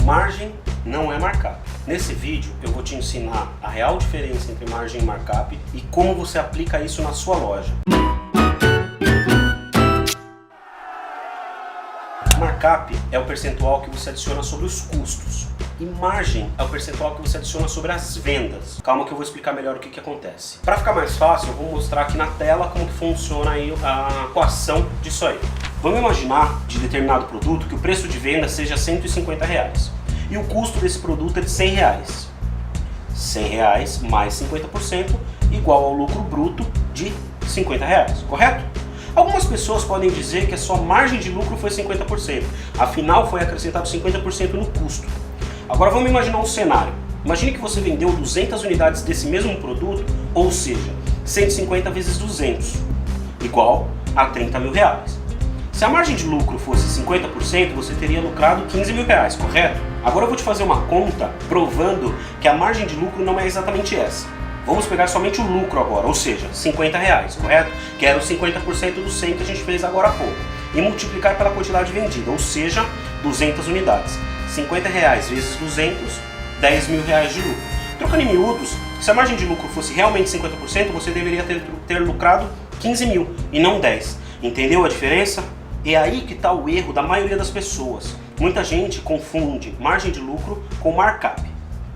Margem não é markup. Nesse vídeo eu vou te ensinar a real diferença entre margem e markup e como você aplica isso na sua loja. Markup é o percentual que você adiciona sobre os custos e margem é o percentual que você adiciona sobre as vendas. Calma que eu vou explicar melhor o que acontece. Para ficar mais fácil, eu vou mostrar aqui na tela como que funciona aí a equação disso aí. Vamos imaginar de determinado produto que o preço de venda seja R$150 e o custo desse produto é de R$100. R$100 mais 50% igual ao lucro bruto de R$50, correto? Algumas pessoas podem dizer que a sua margem de lucro foi 50%, afinal foi acrescentado 50% no custo. Agora vamos imaginar um cenário. Imagine que você vendeu 200 unidades desse mesmo produto, ou seja, 150 vezes 200, igual a R$30 mil. Se a margem de lucro fosse 50%, você teria lucrado R$15 mil, correto? Agora eu vou te fazer uma conta provando que a margem de lucro não é exatamente essa. Vamos pegar somente o lucro agora, ou seja, R$50, correto? Que era os 50% do 100 que a gente fez agora há pouco. E multiplicar pela quantidade vendida, ou seja, 200 unidades. R$50 vezes 200, R$10 mil de lucro. Trocando em miúdos, se a margem de lucro fosse realmente 50%, você deveria ter lucrado 15 mil e não 10. Entendeu a diferença? É aí que está o erro da maioria das pessoas. Muita gente confunde margem de lucro com markup.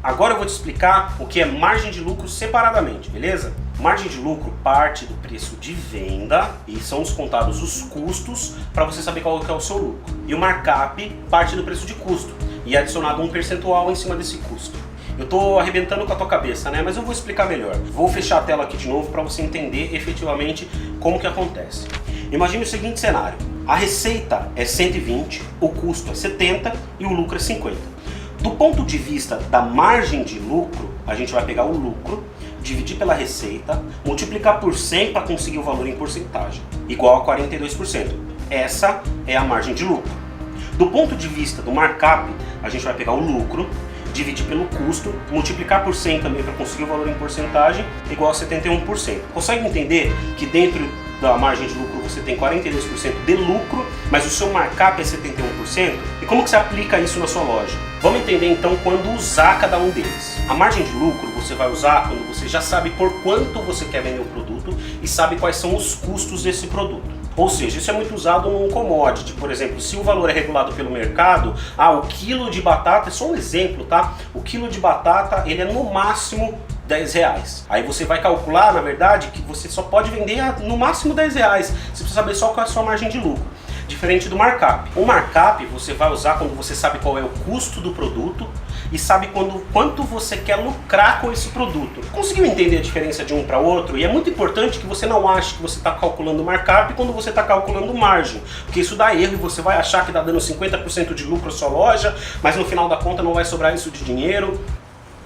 Agora eu vou te explicar o que é margem de lucro separadamente, beleza? Margem de lucro parte do preço de venda e são descontados os custos para você saber qual que é o seu lucro. E o markup parte do preço de custo e é adicionado um percentual em cima desse custo. Eu estou arrebentando com a tua cabeça, né? Mas eu vou explicar melhor. Vou fechar a tela aqui de novo para você entender efetivamente como que acontece. Imagine o seguinte cenário. A receita é 120, o custo é 70 e o lucro é 50. Do ponto de vista da margem de lucro, a gente vai pegar o lucro, dividir pela receita, multiplicar por 100 para conseguir o valor em porcentagem, igual a 42%. Essa é a margem de lucro. Do ponto de vista do markup, a gente vai pegar o lucro, dividir pelo custo, multiplicar por 100 também para conseguir o valor em porcentagem, igual a 71%. Consegue entender que dentro da margem de lucro você tem 42% de lucro, mas o seu markup é 71%? E como que você aplica isso na sua loja? Vamos entender então quando usar cada um deles. A margem de lucro você vai usar quando você já sabe por quanto você quer vender o produto e sabe quais são os custos desse produto. Ou seja, isso é muito usado num commodity. Por exemplo, se o valor é regulado pelo mercado, o quilo de batata, é só um exemplo, tá? O quilo de batata, ele é no máximo R$10. Aí você vai calcular, na verdade, que você só pode vender no máximo R$10. Você precisa saber só qual é a sua margem de lucro. Diferente do markup. O markup você vai usar quando você sabe qual é o custo do produto e sabe quanto você quer lucrar com esse produto. Conseguiu entender a diferença de um para outro? E é muito importante que você não ache que você está calculando markup quando você está calculando margem, porque isso dá erro e você vai achar que está dando 50% de lucro à sua loja, mas no final da conta não vai sobrar isso de dinheiro.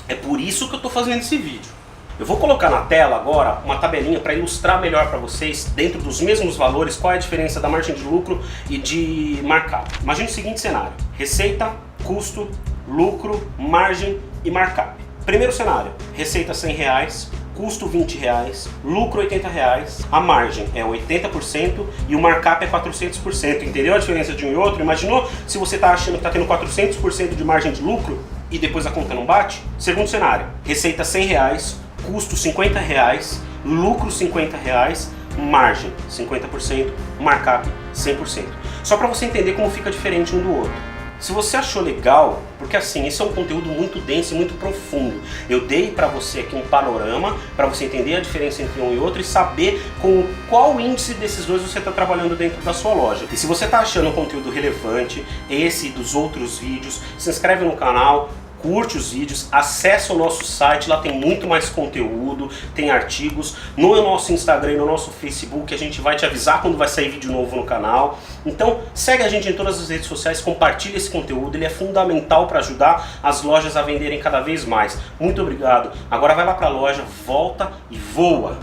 É por isso que eu estou fazendo esse vídeo. Eu vou colocar na tela agora uma tabelinha para ilustrar melhor para vocês, dentro dos mesmos valores, qual é a diferença da margem de lucro e de markup. Imagine o seguinte cenário: receita, custo, lucro, margem e markup. Primeiro cenário: receita R$100, custo R$20, lucro R$80, a margem é 80% e o markup é 400%. Entendeu a diferença de um e outro? Imaginou se você está achando que está tendo 400% de margem de lucro e depois a conta não bate? Segundo cenário: receita R$100, custo R$50, lucro R$50, margem 50%, markup 100%. Só para você entender como fica diferente um do outro. Se você achou legal, porque assim, esse é um conteúdo muito denso e muito profundo. Eu dei para você aqui um panorama, para você entender a diferença entre um e outro e saber com qual índice desses dois você está trabalhando dentro da sua loja. E se você está achando o conteúdo relevante, esse e dos outros vídeos, se inscreve no canal, curte os vídeos, acessa o nosso site, lá tem muito mais conteúdo, tem artigos. No nosso Instagram e no nosso Facebook a gente vai te avisar quando vai sair vídeo novo no canal. Então segue a gente em todas as redes sociais, compartilha esse conteúdo, ele é fundamental para ajudar as lojas a venderem cada vez mais. Muito obrigado. Agora vai lá para a loja, volta e voa!